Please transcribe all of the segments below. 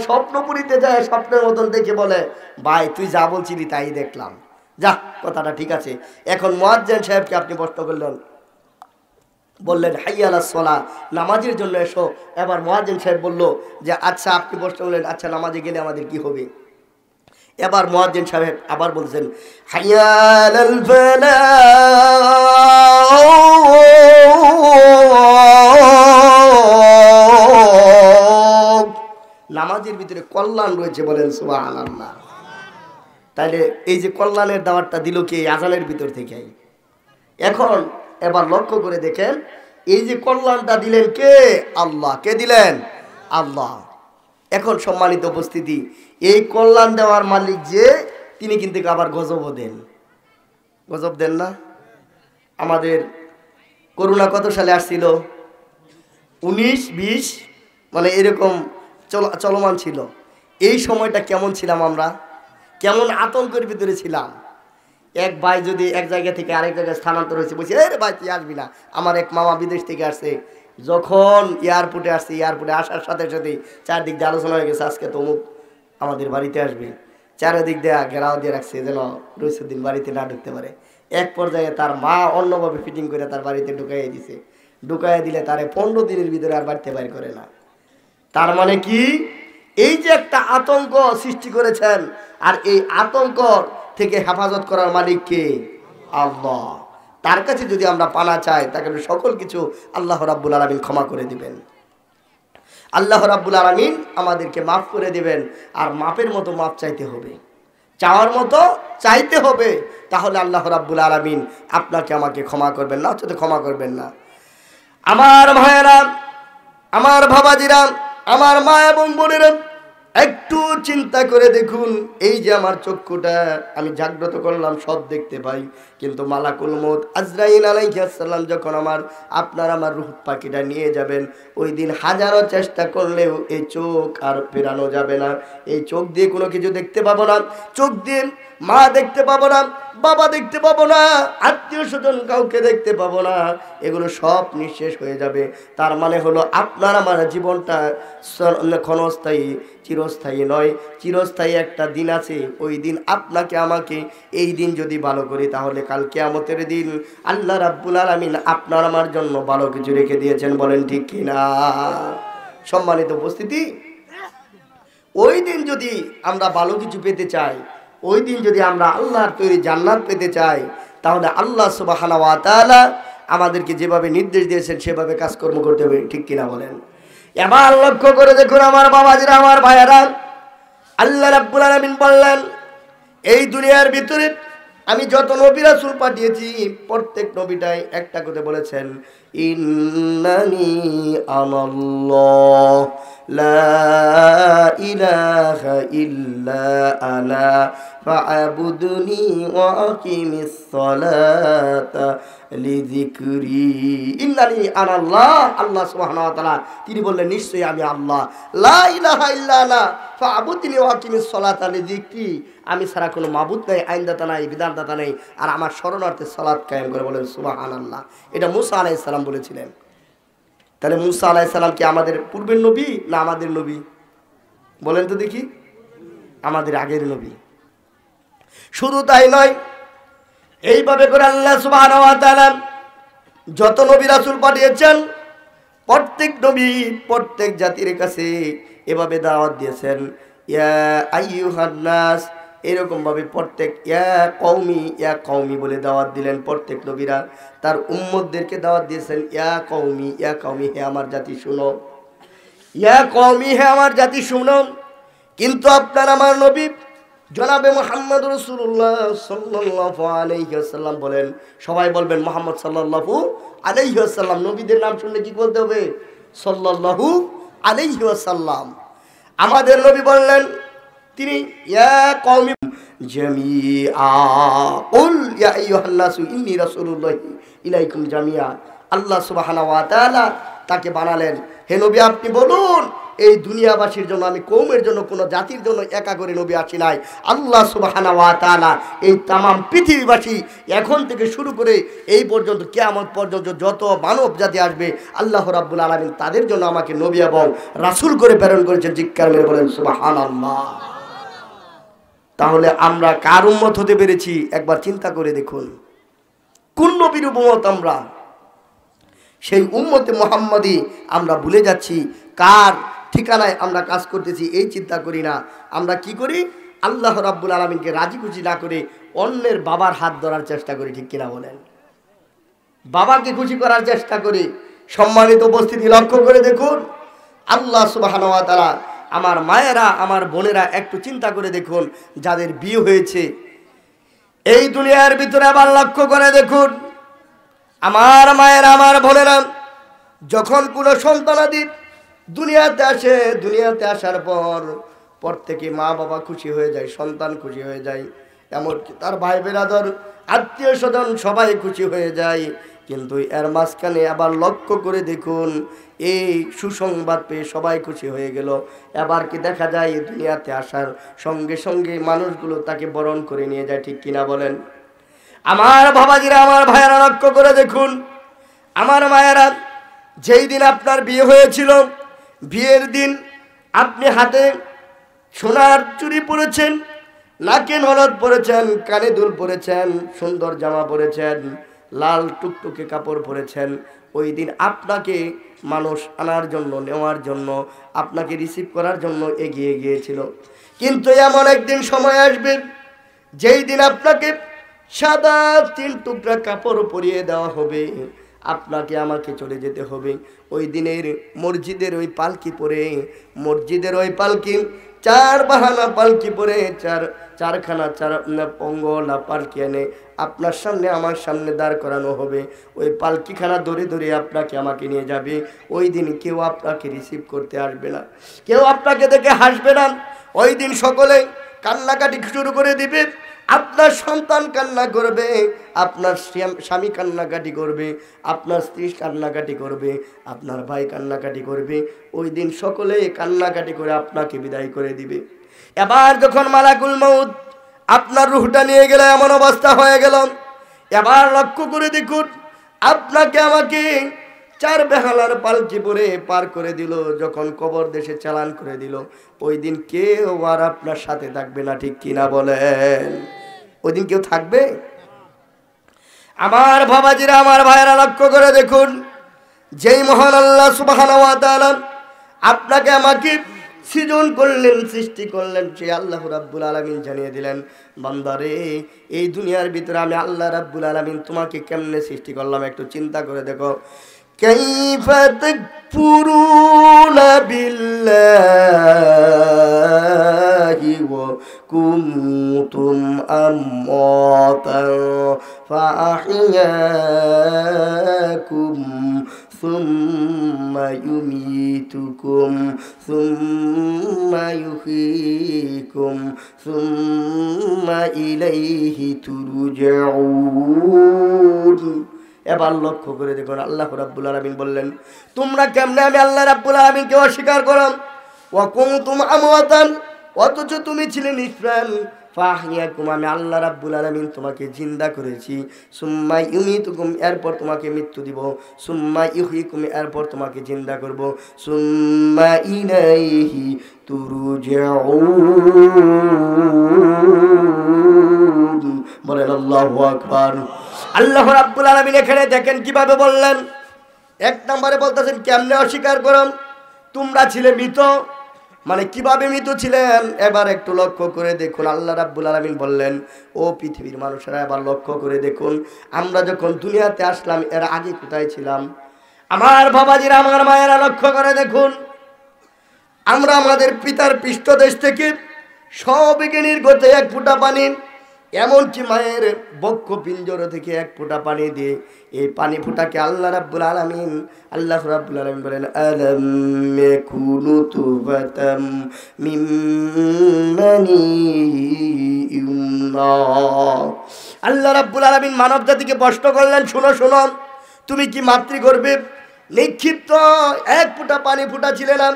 স্বপ্নপুরীতে যায় স্বপ্নের মতন দেখে বলে, ভাই তুই যা বলছিলি তাই দেখলাম, যা কথাটা ঠিক আছে। এখন মুয়াজ্জিন সাহেবকে আপনি প্রশ্ন করলেন, বললেন হাইয়া আলাস সালাহ, নামাজের জন্য এসো। এবার মুয়াজ্জিন সাহেব বলল যে আচ্ছা, আপনি প্রশ্ন করলেন আচ্ছা নামাজে গেলে আমাদের কি হবে। এবার মুয়াজ্জিন সাহেব আবার বলছেন হাইয়া আলাল ফালাহ, নামাজের ভিতরে কল্যাণ রয়েছে, বলেন সুবহানাল্লাহ। তাইলে এই যে কল্যাণের দাওয়াতটা দিল কি আজানের ভিতর থেকে। এখন এবার লক্ষ্য করে দেখেন, এই যে কল্যাণটা দিলেন কে? আল্লাহ। কে দিলেন? আল্লাহ। এখন সম্মানিত উপস্থিতি, এই কল্যাণ দেওয়ার মালিক যে, তিনি কিন্তু আবার গজবও দেন। গজব দেন না? আমাদের করোনা কত সালে আসছিল? 19-20 মানে এরকম চলমান ছিল। এই সময়টা কেমন ছিলাম আমরা? কেমন আতঙ্কের ভিতরে ছিলাম। এক ভাই যদি এক জায়গা থেকে আরেক জায়গায় স্থানান্তর হয়েছে, বলছে রে ভাই তুই আসবি না। আমার এক মামা বিদেশ থেকে আসছে, যখন এয়ারপোর্টে আসছে, এয়ারপোর্টে আসার সাথে সাথে চারদিক দিয়ে আলোচনা হয়ে গেছে আজকে তো অমুক আমাদের বাড়িতে আসবে। চারিদিক দিয়ে ঘেরাও দিয়ে রাখছে যেন রইসুদ্দিন বাড়িতে না ঢুকতে পারে। এক পর্যায়ে তার মা অন্যভাবে ফিটিং করে তার বাড়িতে ঢুকাইয়ে দিছে। ঢুকাইয়ে দিলে তারে 15 দিনের ভিতরে আর বাড়িতে বাইর করে না। তার মানে কি? এই যে একটা আতঙ্ক সৃষ্টি করেছেন, আর এই আতঙ্ক থেকে হেফাজত করার মালিক কে? আল্লাহ। তার কাছে যদি আমরা পানা চাই, তাকে সকল কিছু আল্লাহ রাব্বুল আলামিন ক্ষমা করে দিবেন। আল্লাহ রাব্বুল আলামিন আমাদেরকে মাফ করে দিবেন। আর মাপের মতো মাপ চাইতে হবে, চাওয়ার মতো চাইতে হবে, তাহলে আল্লাহ রাব্বুল আলামিন আপনাকে আমাকে ক্ষমা করবেন না, অথচ ক্ষমা করবেন না। আমার ভাইয়েরা, আমার বাবাজিরা, আমার মা এবং বোনেরা, একটু চিন্তা করে দেখুন, এই যে আমার চক্ষুটা আমি জাগ্রত করলাম, সব দেখতে পাই, কিন্তু মালাকুল মউত আজরাইল আলাইহিস সালাম যখন আপনার আমার রূহ পাখিটা নিয়ে যাবেন, ওই দিন হাজারো চেষ্টা করলেও এই চোখ আর ফেরানো যাবে না। এই চোখ দিয়ে কোনো কিছু দেখতে পাবো না। চোখ দিয়ে মা দেখতে পাবো না, বাবা দেখতে পাবো না, আত্মীয় স্বজন কাউকে দেখতে পাবো না। এগুলো সব নিঃশেষ হয়ে যাবে। তার মানে হলো আপনার আমার জীবনটা ক্ষণস্থায়ী, চিরস্থায়ী নয়। চিরস্থায়ী একটা দিন আছে, ওই দিন আপনাকে আমাকে, এই দিন যদি ভালো করি তাহলে কাল কিয়ামতের দিন আল্লাহ রাব্বুল আলামিন আপনার আমার জন্য ভালো কিছু রেখে দিয়েছেন, বলেন ঠিক কিনা? সম্মানিত উপস্থিতি, ওই দিন যদি আমরা ভালো কিছু পেতে চাই, ওই দিন যদি আমরা আল্লাহর তৈরি জান্নাত পেতে চাই, তাহলে আল্লাহ সুবহানাহু ওয়া তাআলা আমাদেরকে যেভাবে নির্দেশ দিয়েছেন সেভাবে কাজকর্ম করতে হবে, ঠিক কিনা বলেন? এবার লক্ষ্য করে দেখুন আমার বাবাজিরা, আমার ভাইয়েরা, আল্লাহ রাব্বুল আলামিন বললেন, এই দুনিয়ার ভিতরে আমি যত নবী রাসূল পাঠিয়েছি, প্রত্যেক নবীটাই একটা করে বলেছেন, ইন্নানি আনাল্লাহ লা ইলাহা ইল্লা আনা ফাআবুদুনি ওয়া আকিমিস সালাতা লিযিকরি। ইন্নানি আনাল্লাহ, আল্লাহ সুবহানাহু ওয়া তাআলা তিনি বললেন নিশ্চয়ই আমি আল্লাহ, লা ইলাহা ইল্লা আনা ফাআবুদুনি ওয়া আকিমিস সালাতা লিযিকরি, আমি ছাড়া কোনো মাবুদ নাই, আইনদাতা নাই, বিধানদাতা নেই, আর আমার শরণার্থে সালাত কায়েম করে, বলেন সুবহানাল্লাহ। এটা মুসা আলাইহিস সালাম বলেছিলেন। তাহলে মুসা আলাইহিস সালাম কি আমাদের পূর্বের নবী না আমাদের নবী? বলেন তো দেখি। আমাদের আগের নবী। শুধু তাই নয়, এইভাবে করে আল্লাহ সুবহানাহু ওয়া তাআলা যত নবী রাসূল পাঠিয়েছেন, প্রত্যেক নবী প্রত্যেক জাতির কাছে এভাবে দাওয়াত দিয়েছেন, ইয়া আইয়ুহান নাস, এরকম ভাবে প্রত্যেক ইয়া কওমি বলে দাওয়াত দিলেন। প্রত্যেক নবীরা তার উম্মতদেরকে দাওয়াত দিয়েছেন, ইয়া কওমি, হে আমার জাতি শুনো, ইয়া কওমি, হে আমার জাতি শুনো। কিন্তু আপনার আমার নবী জনাবে মুহাম্মদ রাসূলুল্লাহ সাল্লাল্লাহু আলাইহি ওয়াসাল্লাম বলেন, সবাই বলবেন মুহাম্মদ সাল্লাল্লাহু আলাইহি ওয়াসাল্লাম। নবীদের নাম শুনলে কি বলতে হবে? সাল্লাল্লাহু আলাইহি ওয়াসাল্লাম। আমাদের নবী বললেন, তিনি ইয়া কওমি জামিআ কুল ইয়া আইয়ুহান নাসু ইন্নী রাসূলুল্লাহি ইলাইকুম জামিআ। আল্লাহ সুবহানাহু ওয়া তাআলা তাকে বানালেন, হে নবী আপনি বলুন, এই দুনিয়াবাসীর জন্য, আমি কওমের জন্য, কোনো জাতির জন্য একা করে নবী আসি নাই। আল্লাহ সুবহানাহু ওয়া তাআলা এই তামাম পৃথিবীবাসী এখন থেকে শুরু করে এই পর্যন্ত কিয়ামত পর্যন্ত যত মানব জাতি আসবে, আল্লাহ রাব্বুল আলামিন তাদের জন্য আমাকে নবী এবং রাসূল করে প্রেরণ করেছেন। জিজ্ঞাসা মেরে বলেন সুবহানাল্লাহ। তাহলে আমরা কার উম্মত হতে পেরেছি একবার চিন্তা করে দেখুন। কোন নবীর উম্মত আমরা? সেই উম্মতে মুহাম্মাদি আমরা ভুলে যাচ্ছি। কার ঠিকানায় আমরা কাজ করতেছি এই চিন্তা করি না। আমরা কি করি? আল্লাহ রাব্বুল আলামিনকে রাজি খুশি না করে অন্যের বাবার হাত ধরার চেষ্টা করি, ঠিক কিনা বলেন? বাবাকে খুশি করার চেষ্টা করি। সম্মানিত উপস্থিতি, লক্ষ্য করে দেখুন আল্লাহ সুবহানাহু ওয়া তাআলা, আমার মায়েরা, আমার বোনেরা, একটু চিন্তা করে দেখুন যাদের বিয়ে হয়েছে এই দুনিয়ার ভিতরে, আবার লক্ষ্য করে দেখুন আমার মায়েরা, আমার বোনেরা, যখন কোনো সন্তানাদি দুনিয়াতে আসে, দুনিয়াতে আসার পর থেকে মা বাবা খুশি হয়ে যায়, সন্তান খুশি হয়ে যায়, এমনকি তার ভাই বেরাদর, আত্মীয় স্বজন সবাই খুশি হয়ে যায়। কিন্তু এর মাঝখানে আবার লক্ষ্য করে দেখুন এই সুসংবাদ পেয়ে সবাই খুশি হয়ে গেল, এবার কি দেখা যায় দুনিয়াতে আসার সঙ্গে সঙ্গে মানুষগুলো তাকে বরণ করে নিয়ে যায়, ঠিক কিনা বলেন? আমার বাবাজিরা, আমার ভাইয়েরা, লক্ষ্য করে দেখুন আমার মায়েরা, যেই দিন আপনার বিয়ে হয়েছিল, বিয়ের দিন আপনি হাতে সোনার চুড়ি পরেছেন, নাকে ননদ পরেছেন, কানে দুল পরেছেন, সুন্দর জামা পরেছেন, লাল টুকটুকে কাপড় পরেছেন। ওই দিন আপনাকে মানুষ আনার জন্য, নেওয়ার জন্য, আপনাকে রিসিভ করার জন্য এগিয়ে গিয়েছিল। কিন্তু এমন একদিন সময় আসবে যেই দিন আপনাকে সাদা 3 টুকরা কাপড় পরিয়ে দেওয়া হবে, আপনাকে আমাকে চলে যেতে হবে। ওই দিনের মসজিদের ওই পালকি পরে, মসজিদের ওই পালকি 4 বাহানা পালকি পরে, চারখানা পঙ্গলা পালকি এনে আপনার সামনে, আমার সামনে দাঁড় করানো হবে। ওই পালকিখানা ধরে ধরে আপনাকে আমাকে নিয়ে যাবে। ওই দিন কেউ আপনাকে রিসিভ করতে আসবে না, কেউ আপনাকে দেখে হাসবে না। ওই দিন সকলে কান্নাকাটি শুরু করে দিবে। আপনার সন্তান কান্না করবে, আপনার স্বামী কান্নাকাটি করবে, আপনার স্ত্রী কান্নাকাটি করবে, আপনার ভাই কান্নাকাটি করবে। ওই দিন সকলে কান্নাকাটি করে আপনাকে বিদায় করে দিবে। এবার যখন মালাকুল মউত আপনার রূহটা নিয়ে গেল, এমন অবস্থা হয়ে গেল, এবার লক্ষ্য করে দেখুন আপনাকে আমাকে 4 বেহালার পালকি পরে পার করে দিল, যখন কবর দেশে চালান করে দিল। ওই দিন কেউ আর আপনার সাথে থাকবে না, ঠিক কিনা বলেন? ওই দিন কেউ থাকবে? আমার বাবাজিরা, আমার ভাইয়েরা, লক্ষ্য করে দেখুন যেই মহান আল্লাহ সুবহানাহু ওয়া তাআলা আপনাকে আমাকে সৃজন করলেন, সৃষ্টি করলেন, সেই আল্লাহ রাব্বুল আলামিন জানিয়ে দিলেন, বান্দারে এই দুনিয়ার ভিতরে আমি আল্লাহ রাব্বুল আলামিন তোমাকে কেমনে সৃষ্টি করলাম একটু চিন্তা করে দেখো। কাইফা তাকফুরুনা বিল্লাহি ওয়া কুনতুম আমওয়াতান ফাআহইয়াকুম সুম্মা ইউমীতুকুম সুম্মা ইউহয়ীকুম সুম্মা ইলাইহি তুরজাউন। এবার লক্ষ্য করে দেখুন আল্লাহ রাব্বুল আলামিন বললেন, তোমরা কেমনে আমি আল্লাহ রাব্বুল আলামিনকে অস্বীকার করো? ওয়া কুনতুম আমওয়াতান, অথচ তুমি ছিলে নিষ্প্রাণ। ফাহিয়াকুম, আমি আল্লাহ রাব্বুল আলামিন তোমাকে জিন্দা করেছি। সুম্মা ইউমীতুকুম, এরপর তোমাকে মৃত্যু দিব। সুম্মা ইউহয়ীকুম, এরপর তোমাকে জিন্দা করব। সুম্মা ইলাইহি তুরজাউন। বলেন আল্লাহু আকবার। আল্লাহ রাব্বুল আলামিন এখানে দেখেন কিভাবে বললেন। 1 নম্বরে বলতেছেন কেমনে অস্বীকার করো? তোমরা ছিলে মৃত, মানে কিভাবে মৃত ছিলেন এবার একটু লক্ষ্য করে দেখুন। আল্লাহ রাব্বুল আলামিন বললেন, ও পৃথিবীর মানুষেরা এবার লক্ষ্য করে দেখুন, আমরা যখন দুনিয়াতে আসলাম এর আগে কোথায় ছিলাম? আমার বাবাজিরা, আমার মায়েরা, লক্ষ্য করে দেখুন, আমরা আমাদের পিতার পৃষ্ঠদেশ থেকে সবেগে নির্গত 1 ফোঁটা পানি, এমনকি মায়ের বক্ষ পিঞ্জর থেকে 1 ফোঁটা পানি দিয়ে এই পানি ফোঁটাকে আল্লাহ রাব্বুল আলামিন বলেন, আলাম ইয়াকুনু তুবাতাম মিন মানিয়্যিন। আল্লাহ রাব্বুল আলামিন মানব জাতিকে প্রশ্ন করলেন, শোনো শোনো, তুমি কি মাতৃগর্ভে নিক্ষিপ্ত 1 ফোঁটা পানি ফুটাছিলে না?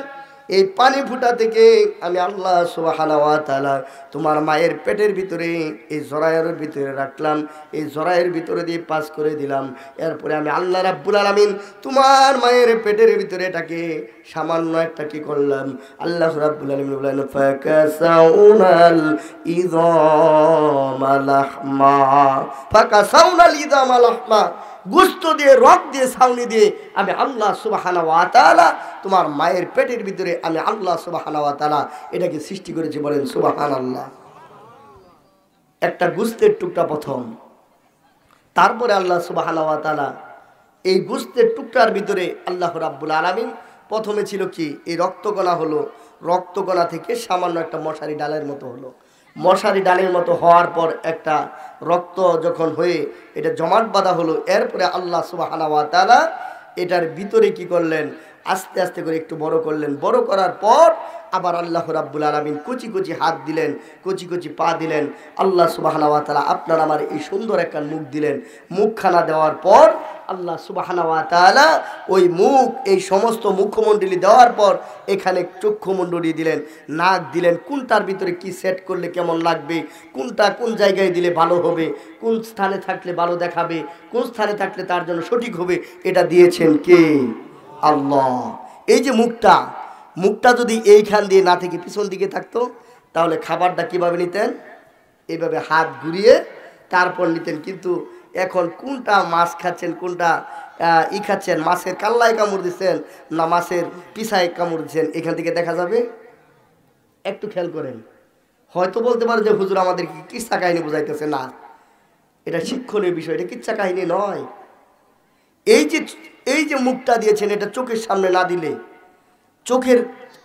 এই পানি ফুটা থেকে আমি আল্লাহ সুবহানাহু ওয়া তাআলা তোমার মায়ের পেটের ভিতরে এই জরায়ের ভিতরে রাখলাম, এই জরায়ের ভিতরে দিয়ে পাস করে দিলাম। এরপরে আমি আল্লাহ রাব্বুল আলামিন তোমার মায়ের পেটের ভিতরে এটাকে সামান্য একটা কি করলাম, আল্লাহ রাব্বুল আলামিন বলেন ফাকাসাউনাল ইযামা লাহমা, ফাকাসাউনাল ইযামা লাহমা, গোশত দিয়ে রক দিয়ে ছাউনি দিয়ে আমি আল্লাহ সুবহানাহু ওয়া তাআলা তোমার মায়ের পেটের ভিতরে আমি আল্লাহ সুবহানাহু ওয়া তাআলা এটাকে সৃষ্টি করেছি। বলেন সুবহানাল্লাহ। একটা গোশতের টুকরা প্রথম, তারপরে আল্লাহ সুবহানাহু ওয়া তাআলা এই গোশতের টুকরার ভিতরে আল্লাহ রাব্বুল আলামিন প্রথমে ছিল কি, এই রক্তকণা হলো, রক্তকণা থেকে সামান্য একটা মশারি ডালের মতো হলো। মশারি ডালের মতো হওয়ার পর একটা রক্ত যখন হয়ে এটা জমাট বাঁধা হলো, এরপরে আল্লাহ সুবহানাহু ওয়া তাআলা এটার ভিতরে কি করলেন, আস্তে আস্তে করে একটু বড় করলেন। বড় করার পর আবার আল্লাহ রাব্বুল আলামিন কুচি কুচি হাত দিলেন, কুচি কুচি পা দিলেন। আল্লাহ সুবহানাহু ওয়া তাআলা আপনার আমার এই সুন্দর একটা মুখ দিলেন। মুখখানা দেওয়ার পর আল্লাহ সুবহানাহু ওয়া তাআলা ওই মুখ, এই সমস্ত মুখমণ্ডলী দেওয়ার পর এখানে চক্ষুমণ্ডলী দিলেন, নাক দিলেন। কোনটার ভিতরে কি সেট করলে কেমন লাগবে, কোনটা কোন জায়গায় দিলে ভালো হবে, কোন স্থানে থাকলে ভালো দেখাবে, কোন স্থানে থাকলে তার জন্য সঠিক হবে, এটা দিয়েছেন কে? আল্লাহ। এই যে মুখটা, মুখটা যদি এইখান দিয়ে না থেকে পিছন দিকে থাকতো তাহলে খাবারটা কিভাবে নিতেন? এইভাবে হাত ঘুরিয়ে তারপর নিতেন। কিন্তু এখন কোনটা মাছ খাচ্ছেন, কোনটা খাচ্ছেন, মাছের কাল্লায় কামড় দিচ্ছেন না মাছের পিছায় কামড় দিচ্ছেন, এখান থেকে দেখা যাবে। একটু খেয়াল করেন। হয়তো বলতে পারে যে হুজুর আমাদের কিচ্ছা কাহিনী বুঝাইতেছে, না, এটা শিক্ষণীয় বিষয়, এটা কিচ্ছা কাহিনী নয়। এই যে মুখটা দিয়েছেন এটা চোখের সামনে না দিলে, চোখের,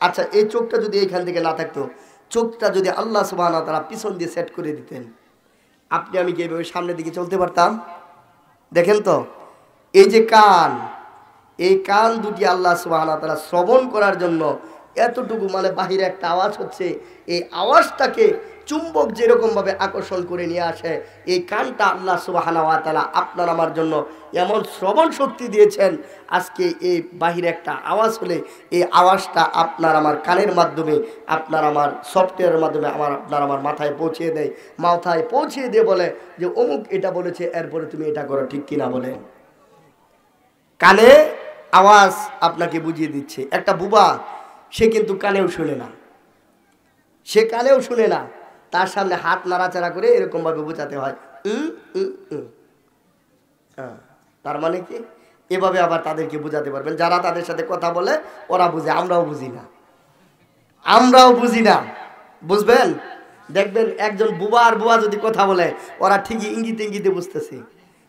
আচ্ছা এই চোখটা যদি এইখান থেকে না থাকতো, চোখটা যদি আল্লাহ সুবহানাহু ওয়া তাআলা পিছন দিয়ে সেট করে দিতেন, আপনি আমি কি এইভাবে সামনের দিকে চলতে পারতাম? দেখেন তো, এই যে কান, এই কান দুটি আল্লাহ সুবহানাহু ওয়া তাআলা শ্রবণ করার জন্য এতটুকু, মানে বাহিরে একটা আওয়াজ হচ্ছে, এই আওয়াজটাকে চুম্বক যেরকমভাবে আকর্ষণ করে নিয়ে আসে, এই কানটা আল্লাহ সুবহানাহু ওয়া তাআলা আপনার আমার জন্য এমন শ্রবণ শক্তি দিয়েছেন। আজকে এই বাহিরে একটা আওয়াজ হলে এই আওয়াজটা আপনার আমার কানের মাধ্যমে, আপনার আমার সফটওয়্যারের মাধ্যমে আপনার আমার মাথায় পৌঁছিয়ে দেয়, মাথায় পৌঁছিয়ে দিয়ে বলে যে অমুক এটা বলেছে, এরপরে তুমি এটা করো, ঠিক কিনা বলে। কানে আওয়াজ আপনাকে বুঝিয়ে দিচ্ছে। একটা বুবা, সে কিন্তু কানেও শুনে না, সে কানেও শুনে না, তার সামনে হাত নাড়াচাড়া করে এরকমভাবে বোঝাতে হয়। তার মানে কি, এভাবে আবার তাদেরকে বোঝাতে পারবেন। যারা তাদের সাথে কথা বলে ওরা বুঝে, আমরাও বুঝি না, আমরাও বুঝি না, বুঝবেন। দেখবেন একজন বুবা আর বুয়া যদি কথা বলে, ওরা ঠিকই ইঙ্গিতে ইঙ্গিতে বুঝতেছে,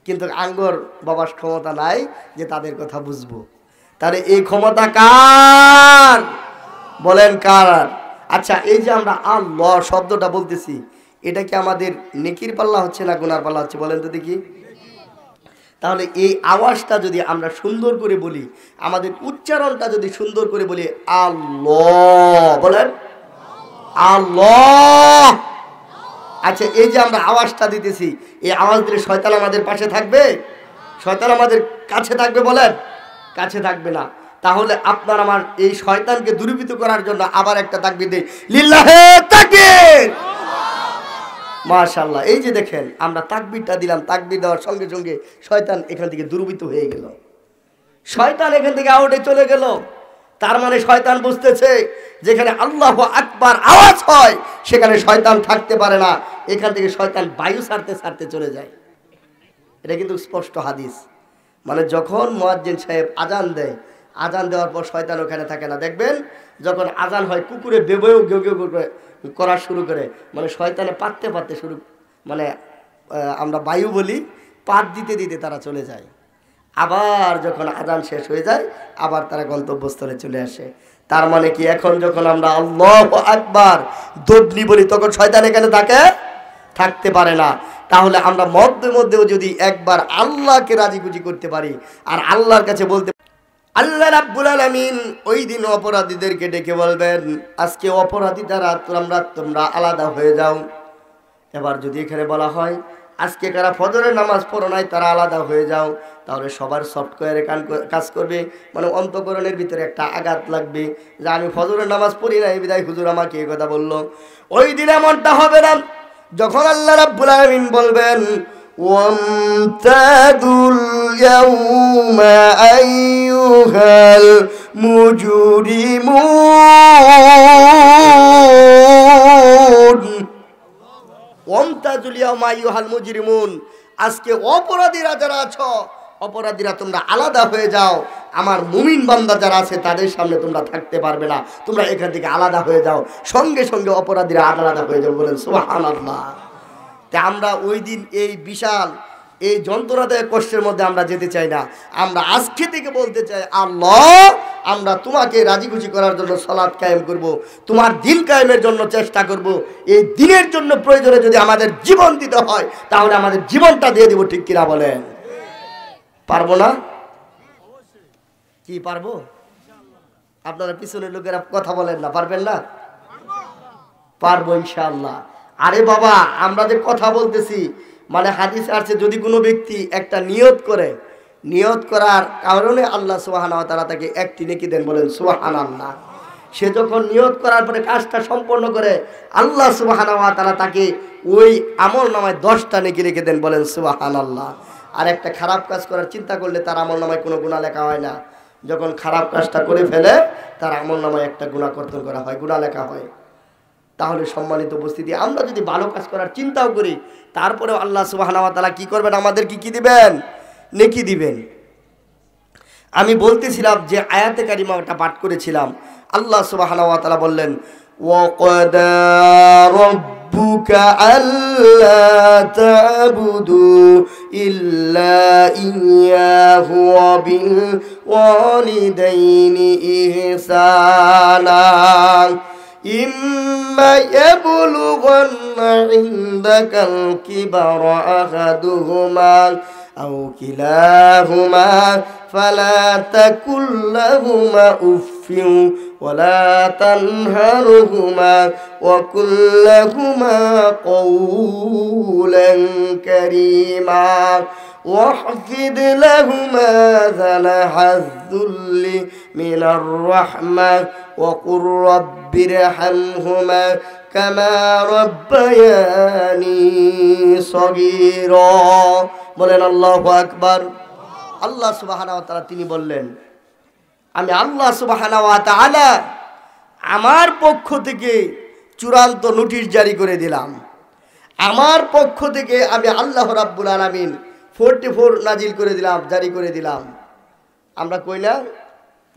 কিন্তু আঙ্গর বাবার ক্ষমতা নাই যে তাদের কথা বুঝবো। তাহলে এই ক্ষমতা কার? বলেন কার? আচ্ছা, এই যে আমরা আল্লাহ শব্দটা বলতেছি, এটা কি আমাদের নেকির পাল্লা হচ্ছে না গুনার পাল্লা হচ্ছে? বলেন তো দেখি। তাহলে এই আওয়াজটা যদি আমরা সুন্দর করে বলি, আমাদের উচ্চারণটা যদি সুন্দর করে বলি, আল্লাহ, বলেন আল্লাহ। আচ্ছা, এই যে আমরা আওয়াজটা দিতেছি, এই আওয়াজ দিলে শয়তান আমাদের পাশে থাকবে? শয়তান আমাদের কাছে থাকবে? বলেন, কাছে থাকবে না। তাহলে আপনার আমার এই শয়তানকে দূরীভূত করার জন্য আবার একটা তাকবীর দেই, লিল্লাহে তাকবীর, মাশাআল্লাহ। এই যে দেখেন, আমরা তাকবীরটা দিলাম, তাকবীর দেওয়ার সঙ্গে সঙ্গে শয়তান এখান থেকে দূরীভূত হয়ে গেল, শয়তান এখান থেকে আউটে চলে গেল। তার মানে শয়তান বুঝতেছে যেখানে আল্লাহু আকবার আওয়াজ হয় সেখানে শয়তান থাকতে পারে না, এখান থেকে শয়তান বায়ু ছাড়তে ছাড়তে চলে যায়। এটা কিন্তু স্পষ্ট হাদিস। মানে যখন মুয়াজ্জিন সাহেব আজান দেয়, আজান দেওয়ার পর শয়তান ওখানে থাকে না। দেখবেন যখন আজান হয় কুকুরে বেবয়েও গেউ গেউ করা শুরু করে, মানে শয়তানে পাততে পাততে শুরু, মানে আমরা বায়ু বলি, পাত দিতে দিতে তারা চলে যায়। আবার যখন আজান শেষ হয়ে যায় আবার তারা গন্তব্যস্থলে চলে আসে। তার মানে কি, এখন যখন আমরা আল্লাহু আকবার দোডনি বলি তখন শয়তান এখানে থাকতে পারে না। তাহলে আমরা মধ্যে মধ্যেও যদি একবার আল্লাহকে রাজি খুশি করতে পারি আর আল্লাহর কাছে বলতে, আল্লাহ রাব্বুল আলামিন ওই দিন অপরাধীদেরকে ডেকে বলবেন, আজকে অপরাধী দ্বারা তোমরা আলাদা হয়ে যাও। এবার যদি এখানে বলা হয় আজকে কারা ফজরের নামাজ পড়ো নাই তারা আলাদা হয়ে যাও, তাহলে সবার সফটওয়্যারে কাজ করবে, মানে অন্তঃকরণের ভিতরে একটা আঘাত লাগবে যে আমি ফজরের নামাজ পড়ি নাই বিদায় হুজুর আমাকে এই কথা বললো। ওই দিন এমনটা হবে না, যখন আল্লাহ রাব্বুল আলামিন বলবেন ওয়ামতাদুল ইয়াউমা আইয়ুহাল মুজরিমুন, ওয়ামতাজুল ইয়াউমা আইয়ুহাল মুজরিমুন, আজকে অপরাধীরা যারা আছো, অপরাধীরা তোমরা আলাদা হয়ে যাও, আমার মুমিন বান্দা যারা আছে তাদের সামনে তোমরা থাকতে পারবে না, তোমরা এখান থেকে আলাদা হয়ে যাও। সঙ্গে সঙ্গে অপরাধীরা আলাদা হয়ে যাও, বলেন সুবহানাল্লাহ। তা আমরা ওই দিন এই বিশাল এই যন্ত্রণাদায়ক কষ্টের মধ্যে আমরা যেতে চাই না। আমরা আজকে থেকে বলতে চাই, আল্লাহ আমরা তোমাকে রাজি খুশি করার জন্য সালাত কায়েম করব, তোমার দিন কায়েমের জন্য চেষ্টা করব। এই দিনের জন্য প্রয়োজনে যদি আমাদের জীবন দিতে হয় তাহলে আমাদের জীবনটা দিয়ে দেব, ঠিক কিনা বলেন? পারবো না? কি পারবো? আপনারা পিছনের লোকেরা কথা বলেন না, পারবেন না? পারবো ইনশাআল্লাহ। আরে বাবা, আমরা যে কথা বলতেছি, মানে হাদিস আছে যদি কোনো ব্যক্তি একটা নিয়ত করে, নিয়ত করার কারণে আল্লাহ সুবহানাহু ওয়া তাআলা তাকে একটি নেকি দেন, বলেন সুবহানাল্লাহ। সে যখন নিয়ত করার পরে কাজটা সম্পন্ন করে আল্লাহ সুবহানাহু ওয়া তাআলা তাকে ওই আমল নামায় 10টা নেকি লিখে দেন, বলেন সুবহানাল্লাহ। আর একটা খারাপ কাজ করার চিন্তা করলে তার আমল নামায় কোনো গুনাহ লেখা হয় না, যখন খারাপ কাজটা করে ফেলে তার আমল নামায় একটা গুনাহ কর্তন করা হয়, গুনাহ লেখা হয়। তাহলে সম্মানিত উপস্থিতি, আমরা যদি ভালো কাজ করার চিন্তাও করি তারপরেও আল্লাহ সুবহানাহু ওয়া তাআলা কি করবেন? আমাদেরকে কি দিবেন? নেকি দিবেন। আমি বলতেছিলাম যে আয়াতে কারিমাটা পাঠ করেছিলাম, আল্লাহ সুবহানাহু ওয়া তাআলা বললেন ওয়াকাদা রাব্বুকা আল্লা তা'বুদু ইল্লা ইয়্যাহু ওয়া বিল ওয়ালিদাইনি ইহসানা ইম্মা ইয়াবলুগান্না ইনদাকাল কিবারা আহাদুহুমা আও কিলাহুমা ফালা তাকুল লাহুমা উফফিন ওয়ালা তানহারহুমা ওয়া কুল লাহুমা কওলান কারীমা واحفظ لهما جناح الذل من الرحمة وقل رب ارحمهما كما ربياني صغيرا। বলেন আল্লাহু আকবার। আল্লাহ সুবহানাহু ওয়া তাআলা তিনি বললেন, আমি আল্লাহ সুবহানাহু ওয়া তাআলা আমার পক্ষ থেকে চূড়ান্ত নোটিশ জারি করে দিলাম, আমার পক্ষ থেকে আমি আল্লাহ রাব্বুল আলামিন 44 নাজিল করে দিলাম, জারি করে দিলাম। আমরা কই না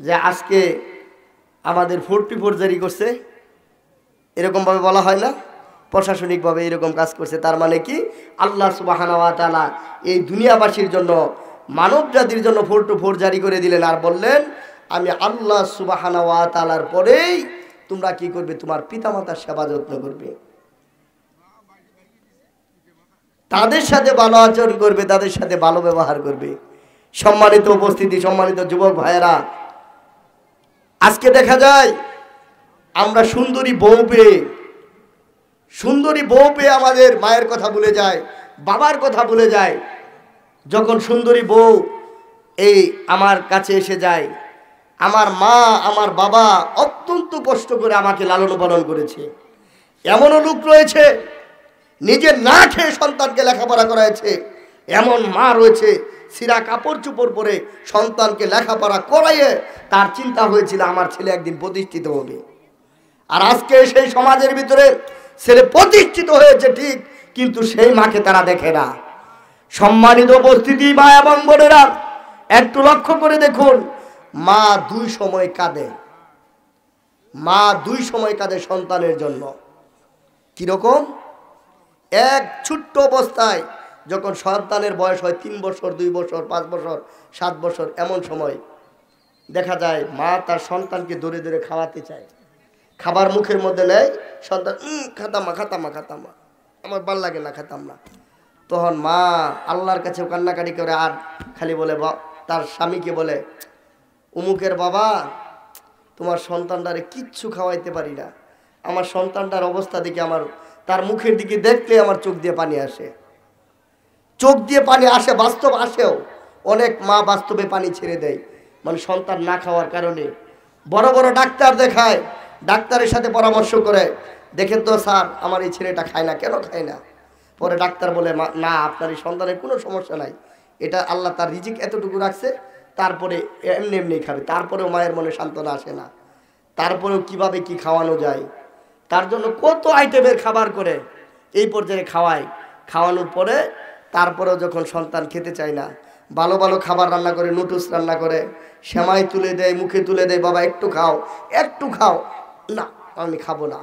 যে আজকে আমাদের 44 জারি করছে, এরকমভাবে বলা হয় না? প্রশাসনিকভাবে এরকম কাজ করছে। তার মানে কি? আল্লাহ সুবহানাহু ওয়া তাআলা এই দুনিয়াবাসীর জন্য, মানব জাতির জন্য 44 জারি করে দিলেন, আর বললেন আমি আল্লাহ সুবহানাহু ওয়া তাআলার পরেই তোমরা কি করবে? তোমার পিতামাতার সেবা যত্ন করবে, তাদের সাথে ভালো আচরণ করবে, তাদের সাথে ভালো ব্যবহার করবে। সম্মানিত উপস্থিতি, সম্মানিত যুবক ভাইয়েরা, আজকে দেখা যায় আমরা সুন্দরী বউ পেয়ে আমাদের মায়ের কথা ভুলে যায়, বাবার কথা ভুলে যায়। যখন সুন্দরী বউ এই আমার কাছে এসে যায়, আমার মা আমার বাবা অত্যন্ত কষ্ট করে আমাকে লালন পালন করেছে। এমনও লোক রয়েছে নিজে না খেয়ে সন্তানকে লেখাপড়া করাইছে, এমন মা রয়েছে ছিঁড়া কাপড় চোপড় পরে সন্তানকে লেখাপড়া করাইয়ে তার চিন্তা হয়েছিল আমার ছেলে একদিন প্রতিষ্ঠিত হবে। আর আজকে সেই সমাজের ভিতরে ছেলে প্রতিষ্ঠিত হয়েছে ঠিক, কিন্তু সেই মাকে তারা দেখে না। সম্মানিত উপস্থিতি, মা এবং বোনেরা, একটু লক্ষ্য করে দেখুন, মা দুই সময় কাঁদে, মা দুই সময় কাঁদে সন্তানের জন্য। কিরকম? এক ছোট্ট অবস্থায় যখন সন্তানের বয়স হয় 3 বছর, 2 বছর, 5 বছর, 7 বছর, এমন সময় দেখা যায় মা তার সন্তানকে ধরে ধরে খাওয়াতে চায়, খাবার মুখের মধ্যে নেয়, সন্তান খাতামা খাতামা খাতামা, আমার ভাল লাগে না, খাতাম না। তখন মা আল্লাহর কাছে কান্নাকাটি করে আর খালি বলে, তার স্বামীকে বলে, উমুকের বাবা, তোমার সন্তানটারে কিচ্ছু খাওয়াইতে পারি না, আমার সন্তানটার অবস্থা দেখে আমার, তার মুখের দিকে দেখলে আমার চোখ দিয়ে পানি আসে। চোখ দিয়ে পানি আসে, বাস্তব আসেও। অনেক মা বাস্তবে পানি ছেড়ে দেয়, মানে সন্তান না খাওয়ার কারণে। বড় বড় ডাক্তার দেখায়, ডাক্তারের সাথে পরামর্শ করে, দেখেন তো স্যার আমার এই ছেলেটা খায় না, কেন খায় না? পরে ডাক্তার বলে না, আপনার এই সন্তানের কোনো সমস্যা নাই, এটা আল্লাহ তার রিজিক এতটুকু রাখছে, তারপরে এমনি এমনি খাবে। তারপরেও মায়ের মনে সান্ত্বনা আসে না, তারপরেও কিভাবে কি খাওয়ানো যায়, তার জন্য কত আইটেমের খাবার করে এই পর্যায়ে খাওয়ায়। খাওয়ানোর পরে তারপরেও যখন সন্তান খেতে চায় না, ভালো ভালো খাবার রান্না করে, নুডলস রান্না করে, সেমাই তুলে দেয়, মুখে তুলে দেয়, বাবা একটু খাও, একটু খাও, না আমি খাবো না,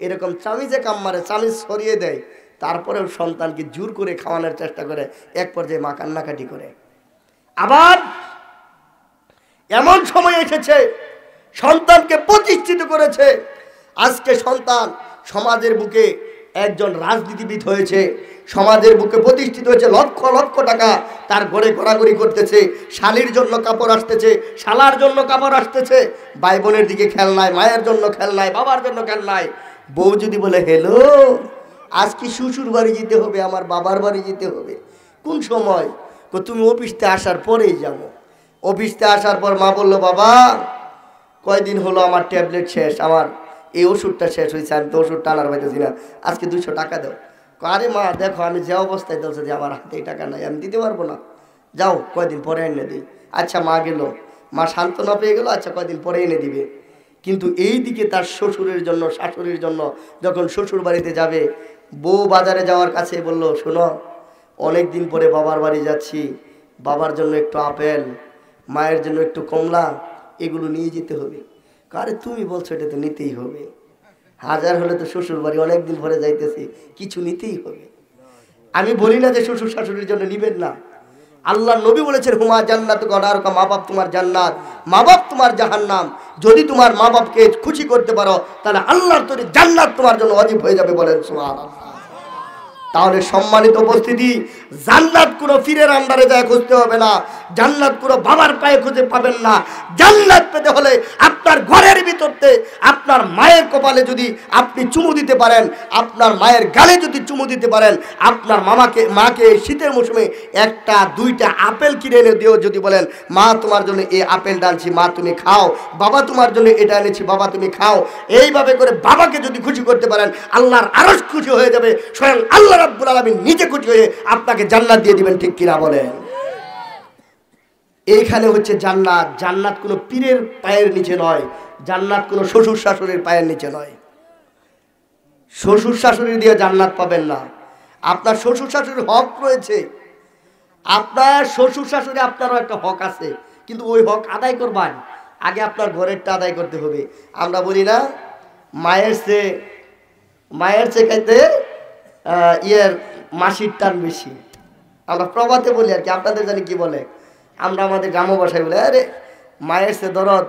এরকম চামিচে কাম মারে, চামিচ সরিয়ে দেয়। তারপরেও সন্তানকে জোর করে খাওয়ানোর চেষ্টা করে, এক পর্যায়ে মা কান্নাকাটি করে। আবার এমন সময় এসেছে সন্তানকে প্রতিষ্ঠিত করেছে, আজকে সন্তান সমাজের বুকে একজন রাজনীতিবিদ হয়েছে, সমাজের বুকে প্রতিষ্ঠিত হয়েছে, লক্ষ লক্ষ টাকা তার ঘরে ঘোরাঘুরি করতেছে, শালির জন্য কাপড় আসতেছে, শালার জন্য কাপড় আসতেছে, ভাই বোনের দিকে খেলনায়, মায়ের জন্য খেলনায়, বাবার জন্য খেলনায়। বউ যদি বলে হেলো আজকে শ্বশুর বাড়ি যেতে হবে, আমার বাবার বাড়ি যেতে হবে, কোন সময়? তুমি অফিসতে আসার পরেই যাবো। অফিসতে আসার পর মা বললো, বাবা কয়দিন হলো আমার ট্যাবলেট শেষ, আমার এই ওষুধটা শেষ হয়েছে, আমি তো ওষুধ টানার পাইতেছি না, আজকে 200 টাকা দাও। আরে মা দেখো আমি যে অবস্থায় বলছে যে আমার হাতে টাকা নাই, আমি দিতে পারবো না, যাও কয়দিন পরে এনে দিই। আচ্ছা মা গেল, মা সান্ত্বনা পেয়ে গেল, আচ্ছা কয়দিন পরে এনে দিবে। কিন্তু এই দিকে তার শ্বশুরের জন্য, শাশুড়ির জন্য যখন শ্বশুর বাড়িতে যাবে, বউ বাজারে যাওয়ার কাছে বলল, শোনো অনেক দিন পরে বাবার বাড়ি যাচ্ছি, বাবার জন্য একটু আপেল, মায়ের জন্য একটু কমলা, এগুলো নিয়ে যেতে হবে। আরে তুমি বলছো এটা তো নিতেই হবে, হাজার হলে তো শ্বশুর বাড়ি অনেকদিন পরে যাইতেছি, কিছু নিতেই হবে। আমি বলি না যে শ্বশুর শাশুড়ির জন্য নিবেন না, আল্লাহ নবী বলেছেন হুমা জান্নাত গড়ারকা, মা বাপ তোমার জান্নাত, মা বাপ তোমার জাহান্নাম। যদি তোমার মা বাপকে খুশি করতে পারো তাহলে আল্লাহর তৈরি জান্নাত তোমার জন্য ওয়াজিব হয়ে যাবে, বলেন সুবহানাল্লাহ। তাহলে সম্মানিত উপস্থিতি, জান্নাত কোনো ফিরের আন্ডারে যায় খুঁজতে হবে না, জান্নাত কোনো বাবার পায়ে খুঁজে পাবেন না। জান্নাত পেতে হলে আপনার ঘরের ভিতরতে আপনার মায়ের কপালে যদি আপনি চুমু দিতে পারেন, আপনার মায়ের গালে যদি চুমু দিতে পারেন, আপনার মাকে শীতের মৌসুমে 1-2টা আপেল কিনে এনে দিও, যদি বলেন মা তোমার জন্য এই আপেলটা আনছি, মা তুমি খাও, বাবা তোমার জন্য এটা এনেছি, বাবা তুমি খাও, এইভাবে করে বাবাকে যদি খুশি করতে পারেন, আল্লাহর আরশ খুশি হয়ে যাবে, স্বয়ং আল্লাহ রাব্বুল আলামিন নিজে খুশি হয়ে আপনাকে জান্নাত দিয়ে দিবেন, ঠিক কিনা বলেন? এইখানে হচ্ছে জান্নাত। জান্নাত কোনো পীরের পায়ের নিচে নয়, জান্নাত কোনো শ্বশুর শাশুড়ির পায়ের নিচে নয়। শ্বশুর শাশুড়ি দিয়ে জান্নাত পাবেন না। আপনার শ্বশুর শাশুড়ির হক রয়েছে, আপনার শ্বশুর শাশুড়ি আপনারও একটা হক আছে, কিন্তু ওই হক আদায় করবেন আগে আপনার ঘরেরটা আদায় করতে হবে। আমরা বলি না মায়ের চেয়ে খাইতে মাসির টান বেশি, আমরা প্রবাদে বলি আর কি, আপনাদের জানি কি বলে, আমরা আমাদের গ্রাম্য ভাষায় বলে আরে মায়ের চেয়ে দরদ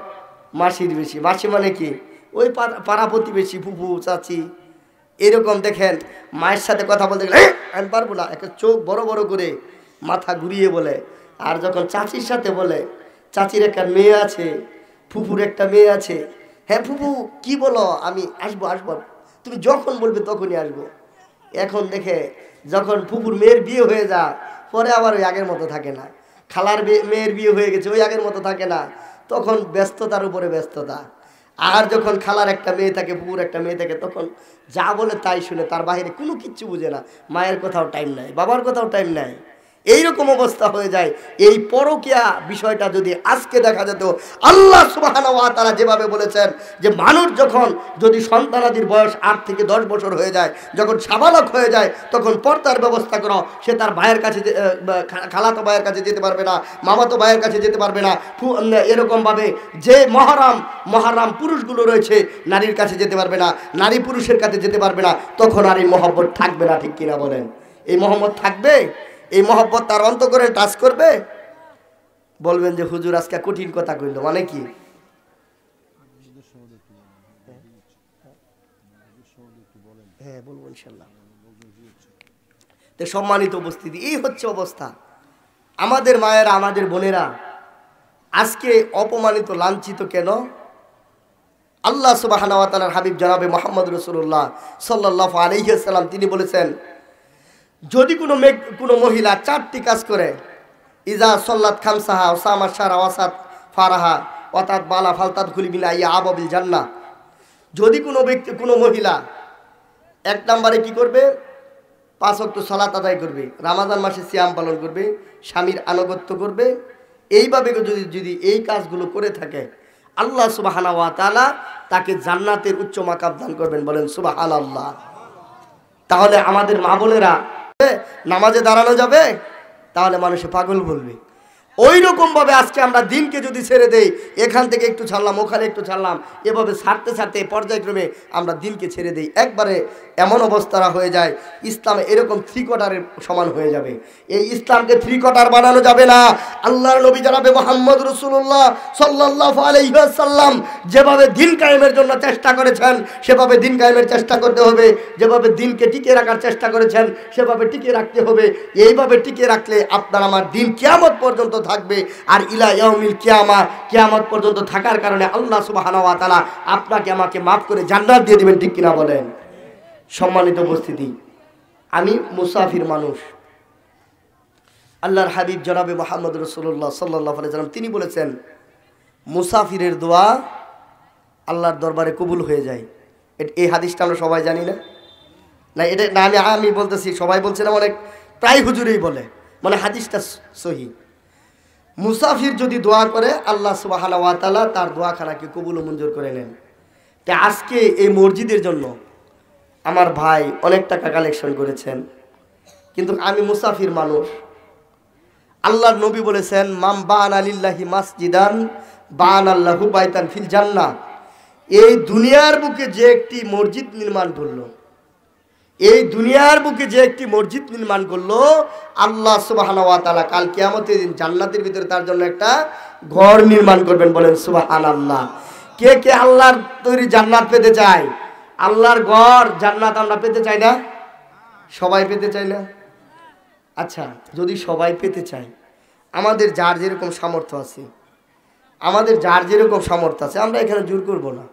মাসির বেশি। মাসি মানে কি? ওই পাড়া প্রতিবেশী, ফুফু চাচি, এরকম। দেখেন মায়ের সাথে কথা বলতে গেলে আমি পারবো না, একটা চোখ বড় বড় করে মাথা ঘুরিয়ে বলে। আর যখন চাচির সাথে বলে, চাচির একটা মেয়ে আছে, ফুফুর একটা মেয়ে আছে, হ্যাঁ ফুফু কি বলো, আমি আসবো, তুমি যখন বলবে তখনই আসবো। এখন দেখে যখন ফুফুর মেয়ের বিয়ে হয়ে যা, পরে আবার ওই আগের মতো থাকে না। খালার মেয়ের বিয়ে হয়ে গেছে, ওই আগের মতো থাকে না, তখন ব্যস্ততার উপরে ব্যস্ততা। আর যখন খালার একটা মেয়ে থাকে, ফুফুর একটা মেয়ে থাকে, তখন যা বলে তাই শুনে, তার বাইরে কোনো কিচ্ছু বুঝে না, মায়ের কথাও টাইম নাই, বাবার কথাও টাইম নাই, এইরকম অবস্থা হয়ে যায়। এই পরকীয়া বিষয়টা যদি আজকে দেখা যেত, আল্লাহ সুবহানাহু ওয়া তাআলা যেভাবে বলেছেন যে মানুষ যখন যদি সন্তানাদির বয়স 8 থেকে 10 বছর হয়ে যায়, যখন সাবালক হয়ে যায়, তখন পর্দার ব্যবস্থা করো। সে তার ভাইয়ের কাছে, খালাতো ভাইয়ের কাছে যেতে পারবে না, মামাতো ভাইয়ের কাছে যেতে পারবে না, এরকমভাবে যে মহারাম পুরুষগুলো রয়েছে নারীর কাছে যেতে পারবে না, নারী পুরুষের কাছে যেতে পারবে না। তখন আর এই মহব্বত থাকবে না, ঠিক কিনা বলেন? এই মহব্বত থাকবে? এই মহব্বত তার অন্তঃকরণে টাচ করবে? বলবেন যে হুজুর আজকে কঠিন কথা কইল, মানে কি? হ্যাঁ বলবো ইনশাল্লাহ। তো সম্মানিত উপস্থিতি, এই হচ্ছে অবস্থা। আমাদের মায়েরা, আমাদের বোনেরা আজকে অপমানিত, লাঞ্ছিত কেন? আল্লাহ সুবহানাহু ওয়া তাআলার হাবিব জনাবে মুহাম্মদ রাসূলুল্লাহ সাল্লাল্লাহু আলাইহি ওয়াসাল্লাম তিনি বলেছেন, যদি কোনো মহিলা 4টি কাজ করে, ইজা সল্লাত খামসাহা ওসামা সারা ওয়াসাত ফারাহা অর্থাৎ বালা ফালতাত খুলিবিনা ইয়া আবাবিল জান্নাহ। যদি কোনো মহিলা 1 নম্বরে কি করবে, 5 ওয়াক্ত সালাত আদায় করবে, রমাদান মাসে সিয়াম পালন করবে, স্বামীর আনুগত্য করবে, এইভাবে যদি এই কাজগুলো করে থাকে আল্লাহ সুবহানাহু ওয়া তাআলা তাকে জান্নাতের উচ্চ মাকাম দান করবেন। বলেন সুবহানাল্লাহ। তাহলে আমাদের মা বোনেরা নামাজে দাঁড়ানো যাবে, তাহলে মানুষে পাগল বলবে। ওই রকম ভাবে আজকে আমরা দিনকে যদি ছেড়ে দেই, এখান থেকে একটু ছাড়লাম ওখানে একটু ছাড়লাম, এভাবে ছাড়তে ছাড়তে পর্যায়ক্রমে আমরা দিনকে ছেড়ে দেই, একবারে এমন অবস্থা হয়ে যায় ইসলাম এরকম 3 কোয়ার্টারের সমান হয়ে যাবে। এই ইসলামকে 3 কোয়ার্টার বানানো যাবে না। আল্লাহর নবী জনাবে মুহাম্মদ রাসূলুল্লাহ সাল্লাল্লাহু আলাইহি ওয়াসাল্লাম যেভাবে দিন কায়েমের জন্য চেষ্টা করেছেন সেভাবে দিন কায়েমের চেষ্টা করতে হবে, যেভাবে দিনকে টিকিয়ে রাখার চেষ্টা করেছেন সেভাবে টিকিয়ে রাখতে হবে। এইভাবে টিকিয়ে রাখলে আপনার আমার দিন কিয়ামত পর্যন্ত থাকবে। আর ইলা ইয়াউমিল কিয়ামা, কিয়ামত পর্যন্ত থাকার কারণে আল্লাহ সুবহানাহু ওয়া তাআলা আপনাকে আমাকে মাফ করে জান্নাত দিয়ে দিবেন। ঠিক কিনা বলেন? সম্মানিত উপস্থিতি, আমি মুসাফির মানুষ। আল্লাহর হাবিব জনাবে মুহাম্মদ রাসূলুল্লাহ সাল্লাল্লাহু আলাইহি ওয়াসাল্লাম তিনি বলেছেন, মুসাফিরের দোয়া আল্লাহর দরবারে কবুল হয়ে যায়। এই হাদিসটা আমরা সবাই জানি না? না, এটা না আমি বলতেছি, সবাই বলছে না, অনেক প্রায় হুজুরেই বলে, মানে হাদিসটা সহিহ। মুসাফির যদি দোয়া করে আল্লাহ সুবহানাহু ওয়া তাআলা তার দোয়াখানাকে কবুল ও মঞ্জুর করে নেন। তাই আজকে এই মসজিদের জন্য আমার ভাই অনেক টাকা কালেকশন করেছেন, কিন্তু আমি মুসাফির মানুষ। আল্লাহর নবী বলেছেন, মাম বানা লিল্লাহি মাসজিদান বানাল্লাহু বাইতান ফিল জান্নাহ। এই দুনিয়ার বুকে যে একটি মসজিদ নির্মাণ করলো, এই দুনিয়ার বুকে যে একটি মসজিদ নির্মাণ করলো, আল্লাহ সুবহানাহু ওয়া তাআলা কাল কিয়ামতের দিন জান্নাতের ভিতরে তার জন্য একটা ঘর নির্মাণ করবেন। বলেন সুবহানাল্লাহ। কে কে আল্লাহর তৈরি জান্নাত পেতে চায়? আল্লাহর ঘর জান্নাত আমরা পেতে চাই না? সবাই পেতে চাই না? আচ্ছা, যদি সবাই পেতে চাই, আমাদের যার যেরকম সামর্থ্য আছে, আমরা এখানে জোর করব না।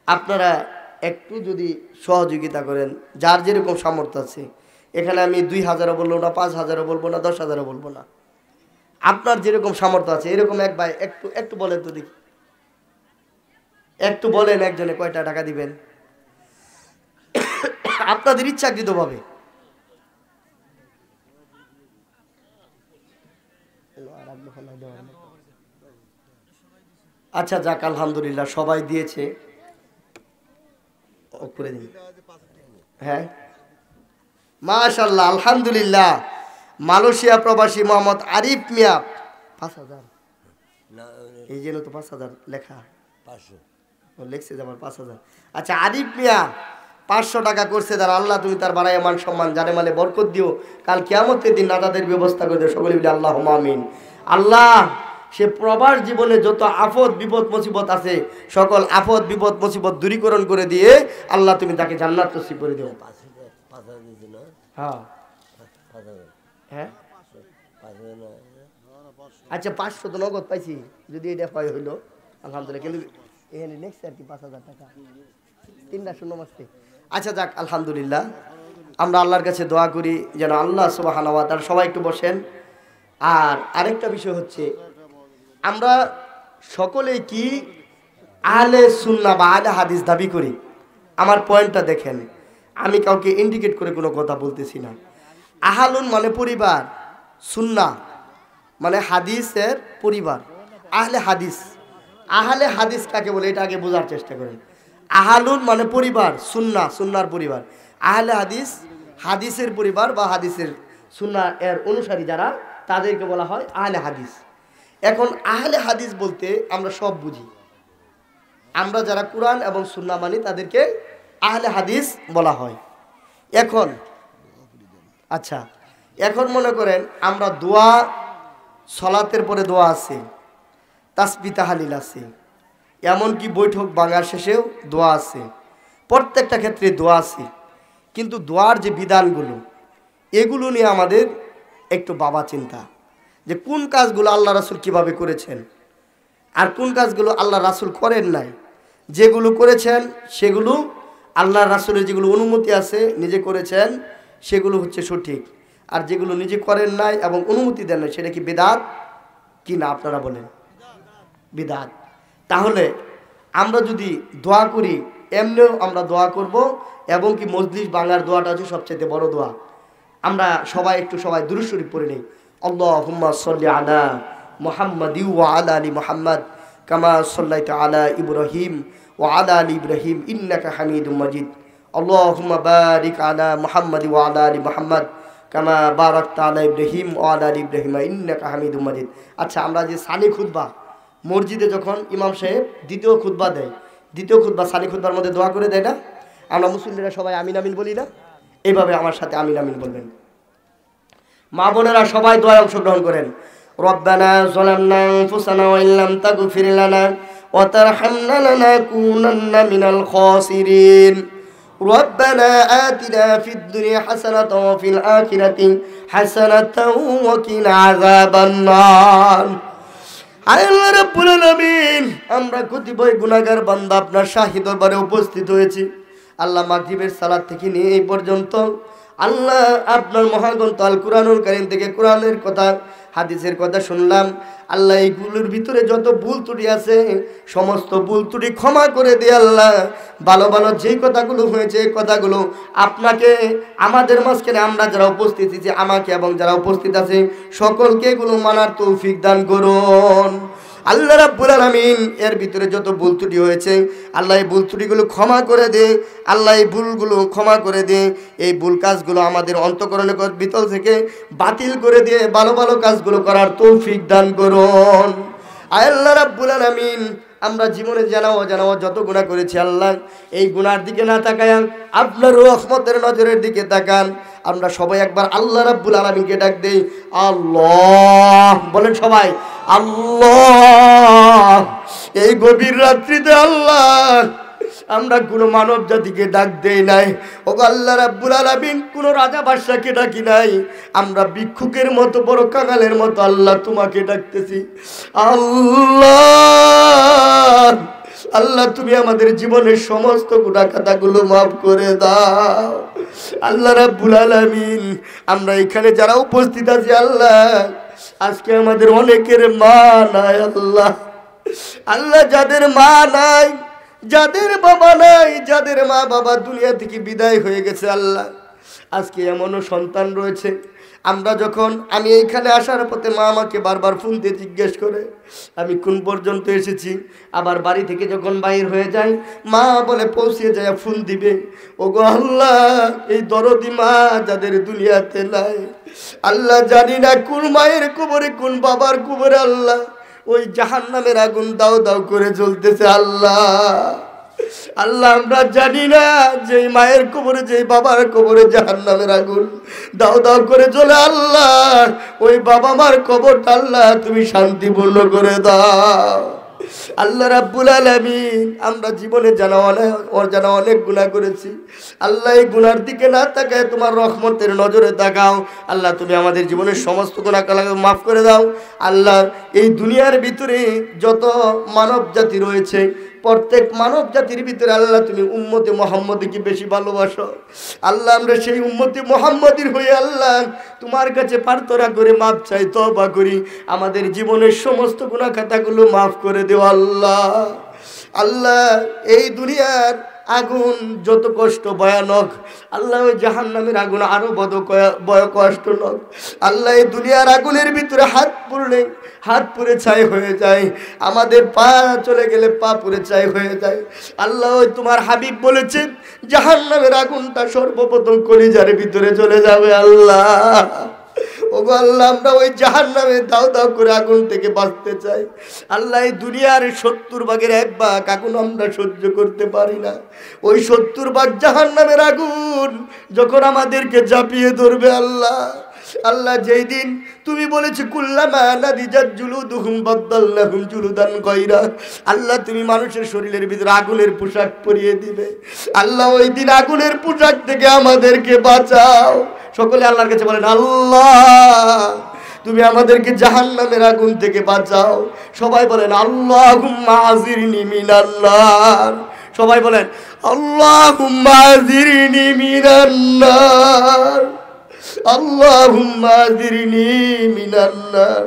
আপনারা একটু যদি সহযোগিতা করেন, যার যেরকম সামর্থ্য আছে, এখানে আমি 2000ও বলবো না, 5000ও বলবো না, 10,000ও বলবো না। আপনার যেরকম সামর্থ্য আছে এরকম এক ভাই একটু বলেন তো দেখি, একটু বলেন একজনে কয়টা টাকা দিবেন আপনাদের ইচ্ছাকৃতভাবে। আচ্ছা যাক, আলহামদুলিল্লাহ সবাই দিয়েছে। করে দিন। হ্যাঁ, মাশাআল্লাহ, আলহামদুলিল্লাহ। মালয়েশিয়া প্রবাসী মোহাম্মদ আরিফ মিয়া 5000, এই জন্য তো 5000 লেখা, 500 লেখছে যাবার 5000। আচ্ছা, আরিফ মিয়া 500 টাকা করছে। তার আল্লাহ তুমি তার বাড়ায় মান সম্মান জানে মালে বরকত দিও, কাল কিয়ামতের দিন নাজাতের ব্যবস্থা করে দিও। সকলে বলি আল্লাহুম্মা আমিন। আল্লাহ, সে প্রবাস জীবনে যত আফত বিপদ মুসিবত আছে সকল আফত বিপদ মুসিবত দূরীকরণ করে দিয়ে আল্লাহ তুমি তাকে জান্নাত নসিব করে দিও। হ্যাঁ হ্যাঁ, আচ্ছা 500 তো নগদ পাইছি, যদি এটা পাই হইলো আলহামদুলিল্লাহ। কিন্তু এখানে নেক্সট আর কি 5000 টাকা 3টা শূন্য মাসে। আচ্ছা যাক, আলহামদুলিল্লাহ। আমরা আল্লাহর কাছে দোয়া করি যেন আল্লাহ সুবহানাহু ওয়া তাআলা, সবাই একটু বসেন। আর আরেকটা বিষয় হচ্ছে, আমরা সকলেই কি আহলে সুন্নাহ বা আহলে হাদিস দাবি করি? আমার পয়েন্টটা দেখেন, আমি কাউকে ইন্ডিকেট করে কোনো কথা বলতেছি না। আহলুন মানে পরিবার, সুন্নাহ মানে হাদিসের পরিবার। আহলে হাদিস, আহলে হাদিস কাকে বলে এটা আগে বোঝার চেষ্টা করেন। আহলুন মানে পরিবার, সুন্নাহ সুন্নাহর পরিবার, আহলে হাদিস হাদিসের পরিবার বা হাদিসের সুন্নাহ এর অনুসারী যারা, তাদেরকে বলা হয় আহলে হাদিস। এখন আহলে হাদিস বলতে আমরা সব বুঝি, আমরা যারা কোরআন এবং সুন্নাহ মানি তাদেরকে আহলে হাদিস বলা হয়। এখন আচ্ছা, এখন মনে করেন আমরা দোয়া, সলাতের পরে দোয়া আছে, তাসবিহ তাহলিল আছে, এমনকি বৈঠক ভাঙার শেষেও দোয়া আছে, প্রত্যেকটা ক্ষেত্রে দোয়া আছে। কিন্তু দোয়ার যে বিধানগুলো, এগুলো নিয়ে আমাদের একটু বাবা চিন্তা, যে কোন কাজগুলো আল্লাহ রাসূল কিভাবে করেছেন আর কোন কাজগুলো আল্লাহ রাসূল করেন নাই। যেগুলো করেছেন সেগুলো আল্লাহ রাসূলের যেগুলো অনুমতি আছে নিজে করেছেন, সেগুলো হচ্ছে সঠিক, আর যেগুলো নিজে করেন নাই এবং অনুমতি দেন না সেটা কি বিদআত কি না? আপনারা বলেন বিদআত। তাহলে আমরা যদি দোয়া করি, এমনিও আমরা দোয়া করব, এবং কি মজলিস বাংলার দোয়াটা হচ্ছে সবচেয়ে বড় দোয়া। আমরা সবাই একটু দুরূদ শরীফ পড়ে নেই। আল্লাহুম্মা সাল্লি আলা মুহাম্মাদি ওয়া আলা আলি মুহাম্মাদ কামা সাল্লাইতা আলা ইব্রাহিম ওয়া আলা আলি ইব্রাহিম ইন্নাকা হামিদুম মাজিদ। আল্লাহুম্মা বারিক আলা মুহাম্মাদি ওয়া আলা আলি মুহাম্মাদ কামা বারাকতা আলা ইব্রাহিম ওয়া আলা আলি ইব্রাহিম ইন্নাকা হামিদুম মাজিদ। আচ্ছা, আমরা যে সানি খুতবা মসজিদে যখন ইমাম সাহেব দ্বিতীয় খুতবা দেয়, দ্বিতীয় খুতবা সানি খুতবার মধ্যে দোয়া করে দেয় না? আমরা মুসলিমরা সবাই আমিন আমিন বলি না? এইভাবে আমার সাথে আমিন আমিন বলবেন। মা বোনেরা সবাই দোয়ায় অংশগ্রহণ করেন। রব্বানা যালামনা আনফুসানা ওয়া ইল্লাম তাগফির লানা ওয়া তারহামনা লানাকুনান্না মিনাল খাসিরিন। রব্বানা আতিনা ফিদ দুনিয়া হাসানাতাও ওয়া ফিল আখিরাতি হাসানাতাও ওয়া কিনা আযাবান নার। আল্লাহ রাব্বুল আলামিন, আমরা কতিপয় গুনাহগার বান্দা আপনার শাহী দরবারে উপস্থিত হয়েছি। আল্লাহ মাগরিবের সালাত থেকে নিয়ে এই পর্যন্ত আল্লাহ আপনার মহাগ্রন্থ আল কুরআনুল কারীম থেকে কোরআনের কথা হাদিসের কথা শুনলাম। আল্লাহ এইগুলোর ভিতরে যত ভুল ত্রুটি আছে সমস্ত ভুল ত্রুটি ক্ষমা করে দিয়ে আল্লাহ ভালো ভালো যেই কথাগুলো হয়েছে এই কথাগুলো আপনাকে আমাদের মাঝখানে আমরা যারা উপস্থিত আছি, আমাকে এবং যারা উপস্থিত আছে সকলকে এগুলো মানার তৌফিক দান করুন। আল্লাহ রাব্বুল আলামিন এর ভিতরে যত ভুল ত্রুটি হয়েছে আল্লাহ এই ভুল ত্রুটিগুলো ক্ষমা করে দে। আল্লাহ এই ভুলগুলো ক্ষমা করে দে। এই ভুল কাজগুলো আমাদের অন্তঃকরণের ভিতর থেকে বাতিল করে দিয়ে ভালো ভালো কাজগুলো করার তৌফিক দান করুন। আল্লাহ রাব্বুল আলামিন, আমরা জীবনে জানা অজানা যত গুনাহ করেছি আল্লাহ এই গুনার দিকে না তাকায় আপনার রহমতের নজরের দিকে তাকান। আমরা সবাই একবার আল্লাহ রাব্বুল আলামিনকে ডাক দেই। আল্লাহ বলেন সবাই, আল্লাহ। এই গভীর রাত্রিতে আল্লাহ আমরা কোনো মানব জাতিকে ডাক দেই নাই, ও আল্লাহ রাব্বুল আলামিন কোনো রাজা বাদশাকে ডাকি নাই। আমরা ভিক্ষুকের মতো বড় কাঙালের মতো আল্লাহ তোমাকে ডাকতেছি। আল্লাহ, আল্লাহ তুমি আমাদের জীবনের সমস্ত গুনাহ খাতাগুলো মাফ করে দাও। আল্লাহ রাব্বুল আলামিন, আমরা এখানে যারা উপস্থিত আছি আল্লাহ আজকে আমাদের অনেকের মা নাই আল্লাহ। আল্লাহ যাদের মা নাই, যাদের বাবা নাই, যাদের মা বাবা দুনিয়া থেকে বিদায় হয়ে গেছে আল্লাহ আজকে এমনও সন্তান রয়েছে আমি এইখানে আসার পথে মা আমাকে বারবার ফোন দিয়ে জিজ্ঞেস করে আমি কোন পর্যন্ত এসেছি। আবার বাড়ি থেকে যখন বাইর হয়ে যায় মা বলে পৌঁছে যায় ফোন দিবে। ওগো আল্লাহ, এই দরদি মা যাদের দুনিয়াতে নাই আল্লাহ, জানি না কোন মায়ের কবরে কোন বাবার কবরে আল্লাহ ওই জাহান্নামের আগুন দাও দাও করে জ্বলতেছে আল্লাহ। আল্লাহ আমরা জানি না যে মায়ের কবরে যে বাবার কবরে জাহান্নামের আগুন দাও দাও করে জ্বলে আল্লাহ ওই বাবা মার কবরটা আল্লাহ তুমি শান্তিপূর্ণ করে দাও। আল্লাহ রাব্বুল আলামিন, আমরা জীবনে জানা অনেক গুনাহ করেছি আল্লাহ, এই গুনার দিকে না তাকায় তোমার রহমতের নজরে তাকাও আল্লাহ। তুমি আমাদের জীবনের সমস্ত গুনাহ মাফ করে দাও আল্লাহ। এই দুনিয়ার ভিতরে যত মানব জাতি রয়েছে প্রত্যেক মানব জাতির ভিতরে আল্লাহ তুমি উম্মতে মুহাম্মদকে বেশি ভালোবাসো আল্লাহ। আমরা সেই উম্মতে মুহাম্মদের হয়ে আল্লাহ তোমার কাছে প্রার্থনা করে মাফ চাই, তওবা করি, আমাদের জীবনের সমস্ত গুনাহ খাতাগুলো মাফ করে দেও আল্লাহ। আল্লাহ এই দুনিয়ার আগুন যত কষ্ট ভয়ানক আল্লাহ, ওই জাহান্নামের আগুন আরো বড় কষ্টনক আল্লাহ। এই দুনিয়ার আগুনের ভিতরে হাত পুড়ে ছাই হয়ে যায়, আমাদের পা চলে গেলে পা পুড়ে ছাই হয়ে যায় আল্লাহ। ওই তোমার হাবিব বলেছেন জাহান্নামের আগুনটা সর্বপ্রথম কলিজার ভিতরে চলে যাবে আল্লাহ। ওগো আল্লাহ, আমরা ওই জাহান্নামে দাও দাও করে আগুন থেকে বাঁচতে চাই আল্লাহ। এই দুনিয়ার 70 ভাগের 1 ভাগ আগুন আমরা সহ্য করতে পারি না। ওই 70 ভাগ জাহান্নামের আগুন যখন আমাদেরকে ঝাঁপিয়ে ধরবে আল্লাহ, আল্লাহ যেই দিন তুমি বলেছো কুল্লামা নাদিজাত জুলুদুহুম বাদদালনাহুম জুলুদান গায়রা, আল্লাহ তুমি মানুষের শরীরের ভিতরে আগুনের পোশাক পরিয়ে দিবে আল্লাহ। ওই দিন আগুনের পোশাক থেকে আমাদেরকে বাঁচাও। সকলে আল্লাহর কাছে বলেন আল্লাহ তুমি আমাদেরকে জাহান্নামের আগুন থেকে বাঁচাও। সবাই বলেন আল্লাহুম্মা আজিরনি মিনান নার। সবাই বলেন আল্লাহুম্মা আজিরনি মিনান নার। আল্লাহুম্মা আজিরনি মিনান নার,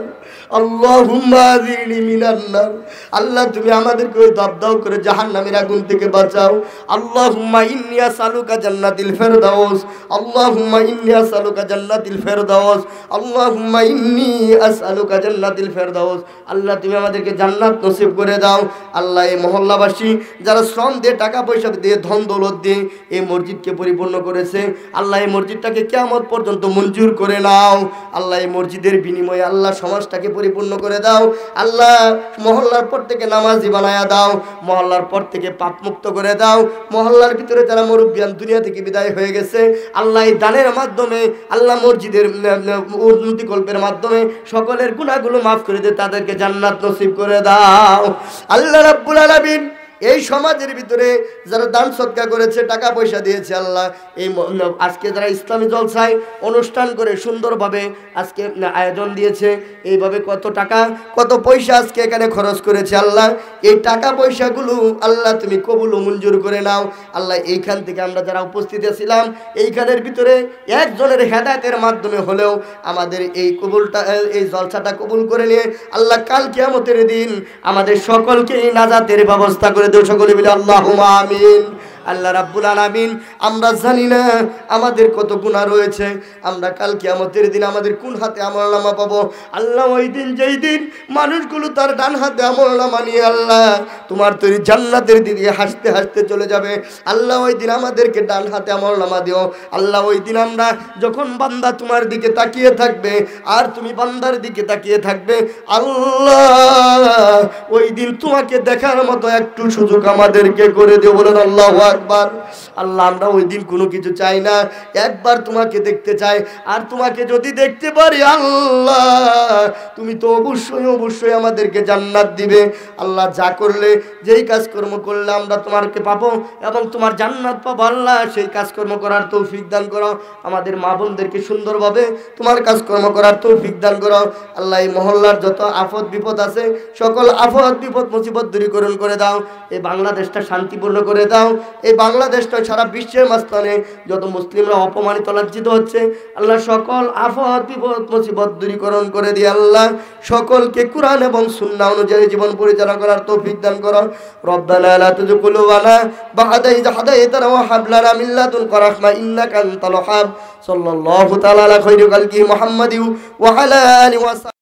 আল্লাহুম্মা আজিরনি মিনান নার। আল্লাহ তুমি আমাদেরকে ওই দাবদাও করে জাহান্নামের আগুন থেকে বাঁচাও। আল্লাহুম্মা ইন্নী আসআলুকা জান্নাতিল ফিরদাউস, আল্লাহুম্মা ইন্নী আসআলুকা জান্নাতিল ফিরদাউস, আল্লাহুম্মা ইন্নী আসআলুকা জান্নাতিল ফিরদাউস। আল্লাহ তুমি আমাদেরকে জান্নাত নসিব করে দাও। আল্লাহ এই মহল্লাবাসী যারা শ্রম দিয়ে, টাকা পয়সা দিয়ে, ধন দৌলত দিয়ে এই মসজিদকে পরিপূর্ণ করেছে, আল্লাহ এই মসজিদটাকে কিয়ামত পর্যন্ত মঞ্জুর করে নাও। আল্লাহ এই মসজিদের বিনিময়ে আল্লাহ সমাজটাকে পরিপূর্ণ করে দাও। আল্লাহ মহল্লার পর থেকে নামাজি বানায়া দাও, মহল্লার পর থেকে পাপ মুক্ত করে দাও। মহল্লার ভিতরে যারা মুরব্বিয়ান দুনিয়া থেকে বিদায় হয়ে গেছে, আল্লাহ এই দানের মাধ্যমে, আল্লাহ মসজিদের উন্নতি কল্পের মাধ্যমে সকলের গুনাহগুলো মাফ করে দে, তাদেরকে জান্নাত নসিব করে দাও। আল্লাহ রাব্বুল আলামিন এই সমাজের ভিতরে যারা দান সদকা করেছে, টাকা পয়সা দিয়েছে, আল্লাহ এই আজকে যারা ইসলামী জলসায় অনুষ্ঠান করে সুন্দরভাবে আজকে আয়োজন দিয়েছে, এইভাবে কত টাকা কত পয়সা আজকে এখানে খরচ করেছে, আল্লাহ এই টাকা পয়সাগুলো আল্লাহ তুমি কবুল ও মঞ্জুর করে নাও। আল্লাহ এইখান থেকে আমরা যারা উপস্থিত ছিলাম, এইখানের ভিতরে একজনের হেদায়েতের মাধ্যমে হলেও আমাদের এই কবুলটা, এই জলসাটা কবুল করে নিয়ে আল্লাহ কাল কিয়ামতের দিন আমাদের সকলকে এই নাজাতের ব্যবস্থা করে দেও। সকলে মিলে আল্লাহুম্মা আমিন। আল্লাহ রাব্বুল আলামিন আমরা জানি না আমাদের কত গুনাহ রয়েছে, আমরা কাল কিয়ামতের দিন আমাদের কোন হাতে আমলনামা পাবো। আল্লাহ ওই দিন, যেই দিন মানুষগুলো তার ডান হাতে আমলনামা নিয়ে আল্লাহ তোমার তৈরি জান্নাতের দিকে হাসতে হাসতে চলে যাবে, আল্লাহ ওই দিন আমাদেরকে ডান হাতে আমলনামা দিও। আল্লাহ ওই দিন আমরা যখন বান্দা তোমার দিকে তাকিয়ে থাকবে আর তুমি বান্দার দিকে তাকিয়ে থাকবে, আল্লাহ ওই দিন তোমাকে দেখার মতো একটু সুযোগ আমাদেরকে করে দিও। বলেন আল্লাহু আকবার। আল্লাহ আমরা ওই দিন কোনো কিছু চাই না, একবার তোমাকে দেখতে চাই। আর তোমাকে যদি দেখতে পারি আল্লাহ, তুমি তো অবশ্যই অবশ্যই আমাদেরকে জান্নাত দিবে। আল্লাহ যা করলে, যেই কাজকর্ম করলে আমরা তোমাকে পাবো এবং তোমার জান্নাত পাবো, আল্লাহ সেই কাজকর্ম করার তৌফিক দান করো। আমাদের মা বোনদেরকে সুন্দরভাবে তোমার কাজকর্ম করার তৌফিক দান করো। আল্লাহ এই মহল্লার যত আফত বিপদ আছে, সকল আফত বিপদ মুসিবত দূরীকরণ করে দাও। এই বাংলাদেশটা শান্তিপূর্ণ করে দাও। এই বাংলাদেশটা সারা বিশ্বের মাঝখানে যত মুসলিমরা অপমানিত লজ্জিত হচ্ছে, আল্লাহ সকল আফত বিপদ মুসিবত দূরীকরণ করে দিয়ে আল্লাহ সকলকে কুরআন এবং সুন্নাহ অনুযায়ী জীবন পরিচালনা করার তৌফিক দান করো। রব্বানা লা তুযিগ কুলুবানা বা'দা ইয হাদাইতানা ওয়া হাব লানা মিন লাদুনকা রাহমা ইন্নাকা আনতাল ওয়াহ্হাব। সাল্লাল্লাহু তাআলা আলা খায়রি খালকি মুহাম্মাদিন ওয়া আলা আলিহি ওয়া